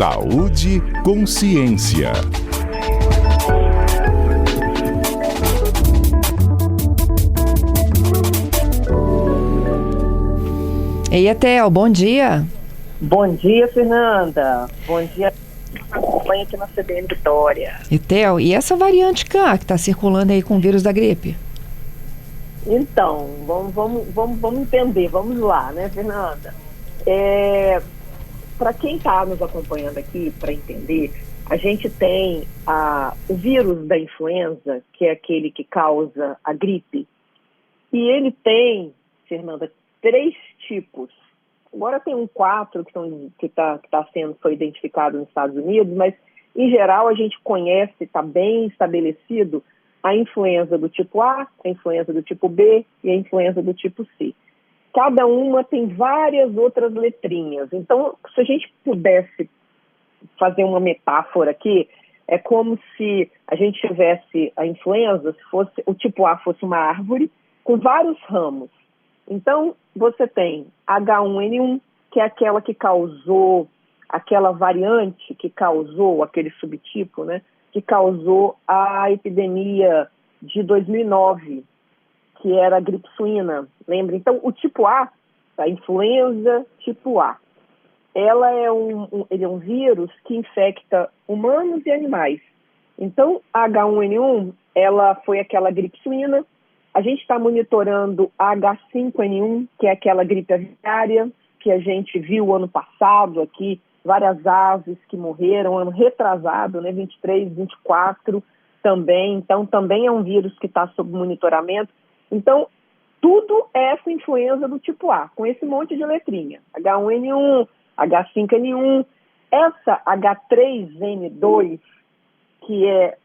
Saúde Consciência. Ei, Etel, bom dia. Bom dia, Fernanda. Bom dia. Acompanha aqui na CBN Vitória. Etel, e essa variante K que está circulando aí com o vírus da gripe? Então, vamos entender, vamos lá, né, Fernanda? Para quem está nos acompanhando aqui, para entender, a gente tem o vírus da influenza, que é aquele que causa a gripe, e ele tem, Fernanda, 3 tipos. Agora tem 4 foi identificado nos Estados Unidos, mas em geral a gente conhece, está bem estabelecido, a influenza do tipo A, a influenza do tipo B e a influenza do tipo C. Cada uma tem várias outras letrinhas. Então, se a gente pudesse fazer uma metáfora aqui, é como se a gente tivesse a influenza, se fosse o tipo A fosse uma árvore com vários ramos. Então, você tem H1N1, que é aquela que causou, aquela variante que causou, aquele subtipo, né, que causou a epidemia de 2009, que era a gripe suína, lembra? Então, o tipo A, a influenza tipo A, ele é um vírus que infecta humanos e animais. Então, a H1N1, ela foi aquela gripe suína. A gente está monitorando a H5N1, que é aquela gripe aviária, que a gente viu ano passado aqui, várias aves que morreram, ano retrasado, né, 23, 24 também. Então, também é um vírus que está sob monitoramento. Então, tudo é essa influenza do tipo A, com esse monte de letrinha. H1N1, H5N1, essa H3N2, que é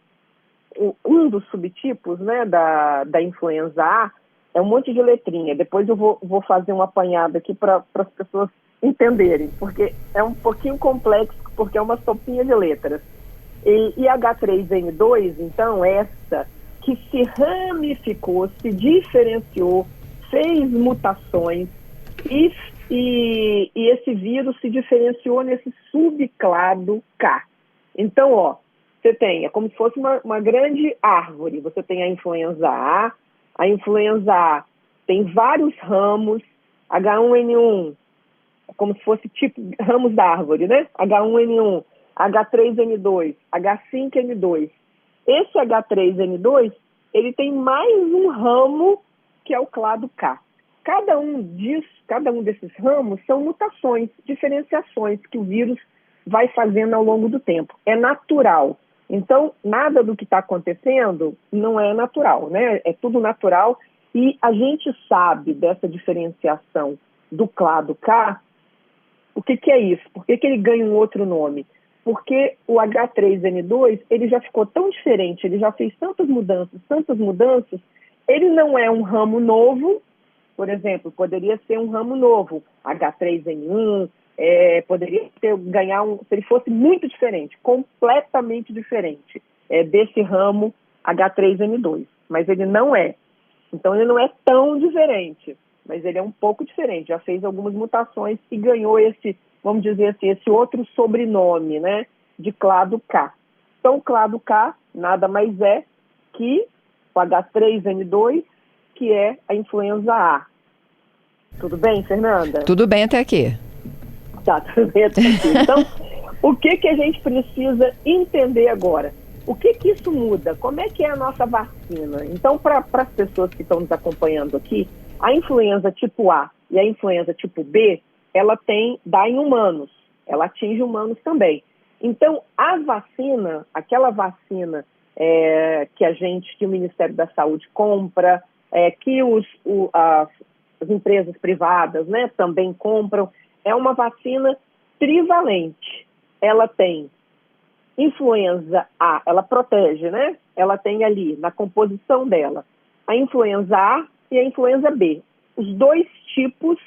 um dos subtipos, né, da influenza A, é um monte de letrinha. Depois eu vou fazer um apanhado aqui para as pessoas entenderem, porque é um pouquinho complexo, porque é uma sopinha de letras. E H3N2, então, essa que se ramificou, se diferenciou, fez mutações e esse vírus se diferenciou nesse subclado K. Então, você tem, é como se fosse uma grande árvore. Você tem a influenza A tem vários ramos, H1N1, é como se fosse tipo ramos da árvore, né? H1N1, H3N2, H5N2. Esse H3N2, ele tem mais um ramo que é o clado K. Cada um desses ramos são mutações, diferenciações que o vírus vai fazendo ao longo do tempo. É natural. Então, nada do que está acontecendo não é natural, né? É tudo natural e a gente sabe dessa diferenciação do clado K. O que é isso? Por que ele ganha um outro nome? Porque o H3N2, ele já ficou tão diferente, ele já fez tantas mudanças, ele não é um ramo novo. Por exemplo, poderia ser um ramo novo, H3N1, poderia ganhar se ele fosse muito diferente, completamente diferente desse ramo H3N2, mas ele não é. Então ele não é tão diferente, mas ele é um pouco diferente, já fez algumas mutações e ganhou esse, vamos dizer assim, esse outro sobrenome, né, de clado K. Então o clado K nada mais é que o H3N2, que é a influenza A. Tudo bem, Fernanda? Tudo bem até aqui. Tá, tudo bem até aqui. Então, o que a gente precisa entender agora? O que isso muda? Como é que é a nossa vacina? Então, para as pessoas que estão nos acompanhando aqui, a influenza tipo A e a influenza tipo B, ela dá em humanos, ela atinge humanos também. Então, a vacina, aquela vacina que o Ministério da Saúde compra, que as empresas privadas, né, também compram, é uma vacina trivalente. Ela tem influenza A, ela protege, né? Ela tem ali, na composição dela, a influenza A e a influenza B. Os 2 tipos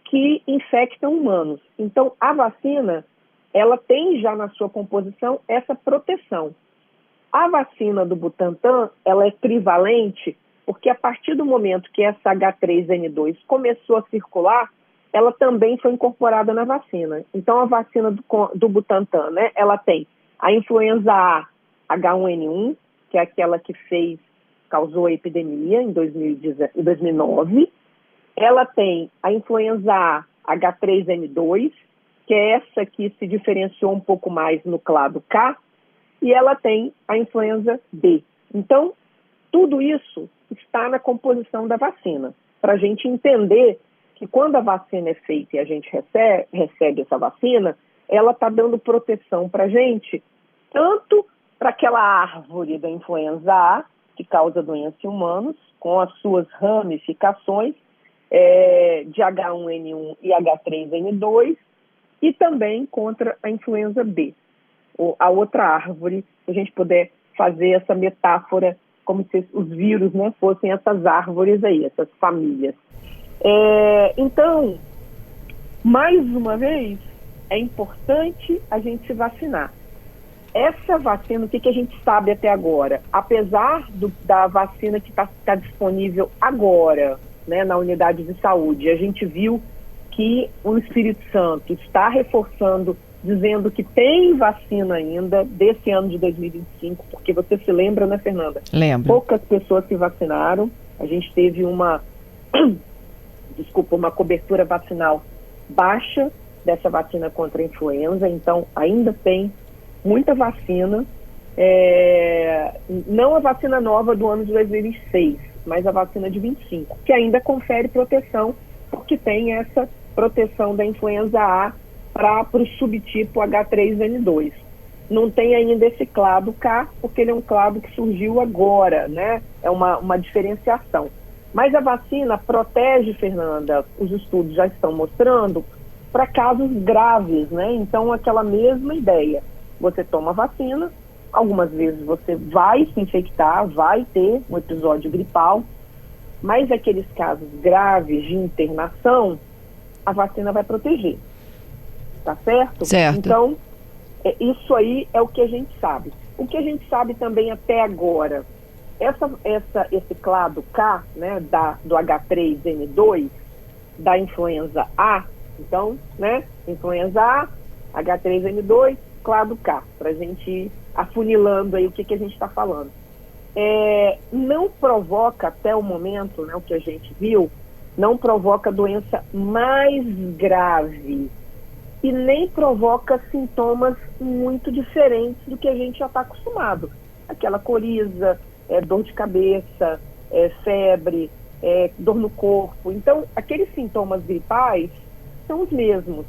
que infectam humanos. Então, a vacina, ela tem já na sua composição essa proteção. A vacina do Butantan, ela é trivalente, porque a partir do momento que essa H3N2 começou a circular, ela também foi incorporada na vacina. Então, a vacina do Butantan, né, ela tem a influenza A H1N1, que é aquela que causou a epidemia em 2009. Ela tem a influenza A H3N2, que é essa que se diferenciou um pouco mais no clado K, e ela tem a influenza B. Então, tudo isso está na composição da vacina, para a gente entender que quando a vacina é feita e a gente recebe essa vacina, ela está dando proteção para a gente, tanto para aquela árvore da influenza A, que causa doença em humanos, com as suas ramificações de H1N1 e H3N2, e também contra a influenza B, ou a outra árvore, se a gente puder fazer essa metáfora, como se os vírus, né, fossem essas árvores aí, essas famílias. Então, mais uma vez, é importante a gente se vacinar. Essa vacina, o que a gente sabe até agora? Apesar da vacina que está disponível agora, né, na unidade de saúde, a gente viu que o Espírito Santo está reforçando, dizendo que tem vacina ainda desse ano de 2025, porque você se lembra, né, Fernanda? Lembro. Poucas pessoas se vacinaram, a gente teve uma cobertura vacinal baixa dessa vacina contra a influenza, então ainda tem muita vacina, não a vacina nova do ano de 2026, mas a vacina de 25, que ainda confere proteção, porque tem essa proteção da influenza A para o subtipo H3N2. Não tem ainda esse clado K, porque ele é um clado que surgiu agora, né? É uma diferenciação. Mas a vacina protege, Fernanda, os estudos já estão mostrando, para casos graves, né? Então, aquela mesma ideia. Você toma a vacina, algumas vezes você vai se infectar, vai ter um episódio gripal, mas aqueles casos graves de internação, a vacina vai proteger. Tá certo? Certo. Então, isso aí é o que a gente sabe. O que a gente sabe também até agora, esse clado K, né, do H3N2, da influenza A, então, né, influenza A, H3N2, clado K, para a gente ir afunilando aí o que a gente está falando. Não provoca, até o momento, né, o que a gente viu, não provoca doença mais grave e nem provoca sintomas muito diferentes do que a gente já está acostumado. Aquela coriza, dor de cabeça, febre, dor no corpo. Então, aqueles sintomas gripais são os mesmos.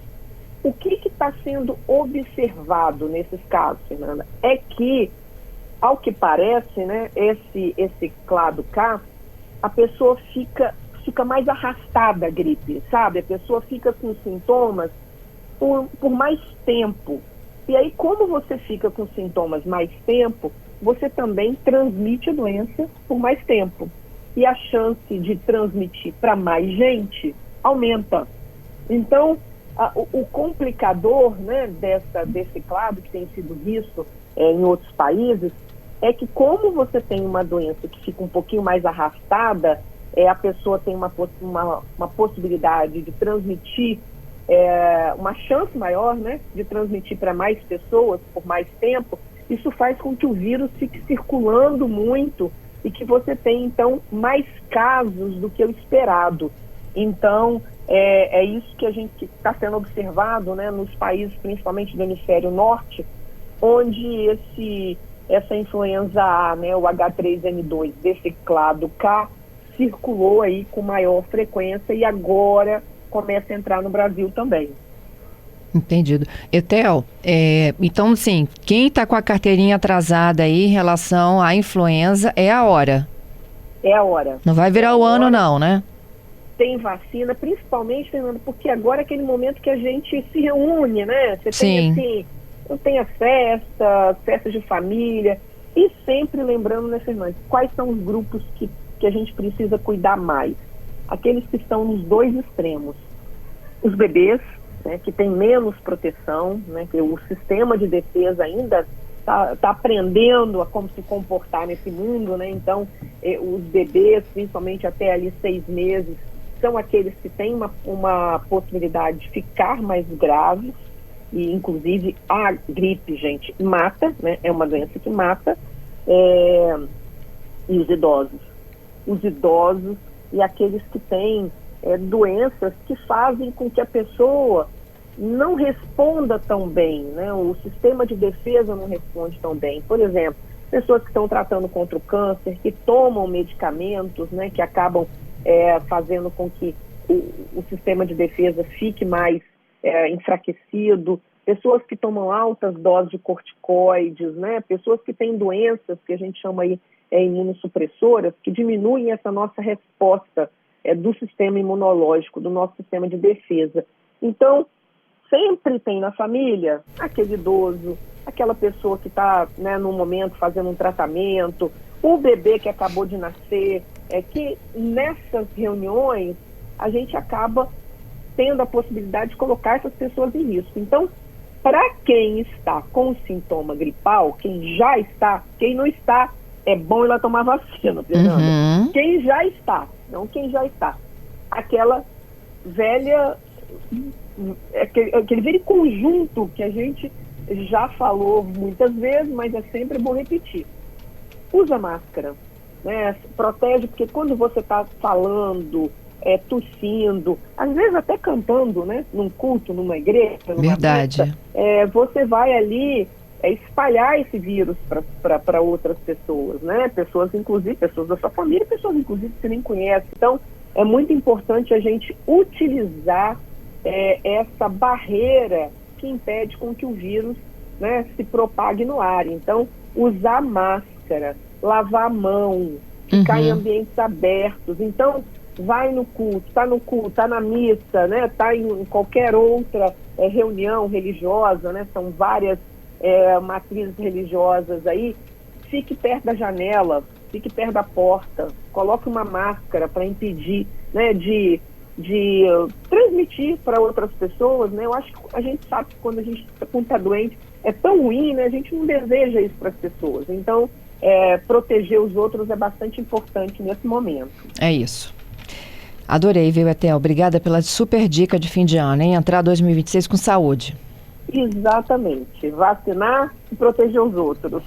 O que está sendo observado nesses casos, Fernanda, é que, ao que parece, né, esse clado K, a pessoa fica mais arrastada a gripe, sabe? A pessoa fica com sintomas por mais tempo. E aí, como você fica com sintomas mais tempo, você também transmite a doença por mais tempo. E a chance de transmitir para mais gente aumenta. Então, o complicador, né, desse clado que tem sido visto em outros países é que, como você tem uma doença que fica um pouquinho mais arrastada, a pessoa tem uma possibilidade de transmitir, uma chance maior, né, de transmitir para mais pessoas por mais tempo. Isso faz com que o vírus fique circulando muito e que você tenha, então, mais casos do que o esperado. Então, é isso que a gente está sendo observado, né, nos países, principalmente do hemisfério norte, onde essa influenza A, né, o H3N2, desse clado K, circulou aí com maior frequência e agora começa a entrar no Brasil também. Entendido. Etel, então, assim, quem está com a carteirinha atrasada aí em relação à influenza, é a hora. É a hora. Não vai virar o ano, não, né? Tem vacina, principalmente, Fernando, porque agora é aquele momento que a gente se reúne, né? Você tem, assim, tem as festas de família, e sempre lembrando, né, Fernando, quais são os grupos que a gente precisa cuidar mais? Aqueles que estão nos dois extremos. Os bebês, né, que têm menos proteção, né, que o sistema de defesa ainda está aprendendo a como se comportar nesse mundo, né? Então, os bebês, principalmente até ali 6 meses, são aqueles que têm uma possibilidade de ficar mais graves, e inclusive a gripe, gente, mata, né? É uma doença que mata, e os idosos. Os idosos e aqueles que têm doenças que fazem com que a pessoa não responda tão bem, né? O sistema de defesa não responde tão bem. Por exemplo, pessoas que estão tratando contra o câncer, que tomam medicamentos, né, que acabam fazendo com que o sistema de defesa fique mais enfraquecido, pessoas que tomam altas doses de corticoides, né, pessoas que têm doenças que a gente chama aí imunossupressoras, que diminuem essa nossa resposta do sistema imunológico, do nosso sistema de defesa. Então, sempre tem na família aquele idoso, aquela pessoa que está, né, no momento fazendo um tratamento, o bebê que acabou de nascer, que nessas reuniões a gente acaba tendo a possibilidade de colocar essas pessoas em risco. Então, para quem está com sintoma gripal, quem já está, quem não está, é bom ir lá tomar vacina, Fernanda. Uhum. Quem já está, não quem já está. Aquela velha, aquele velho conjunto que a gente já falou muitas vezes, mas é sempre bom repetir. Usa máscara, né? Protege, porque quando você está falando, tossindo, às vezes até cantando, né? Num culto, numa igreja, numa Verdade. festa, você vai ali espalhar esse vírus para outras pessoas, né? Pessoas, inclusive, pessoas da sua família, pessoas, inclusive, que você nem conhece. Então, é muito importante a gente utilizar essa barreira que impede com que o vírus, né, se propague no ar. Então, usar máscara, lavar a mão, ficar em ambientes abertos. Então, vai no culto, está na missa, né, está em qualquer outra reunião religiosa, né, são várias matrizes religiosas aí, fique perto da janela, fique perto da porta, coloque uma máscara para impedir, né, de transmitir para outras pessoas, né? Eu acho que a gente sabe que quando a gente está doente é tão ruim, né? A gente não deseja isso para as pessoas. Então, proteger os outros é bastante importante nesse momento. É isso. Adorei, viu, Etel? Obrigada pela super dica de fim de ano, hein? Entrar 2026 com saúde. Exatamente. Vacinar e proteger os outros.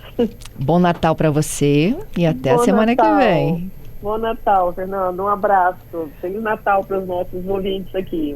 Bom Natal para você e até a semana que vem. Bom Natal, Fernando. Um abraço. Feliz Natal para os nossos ouvintes aqui.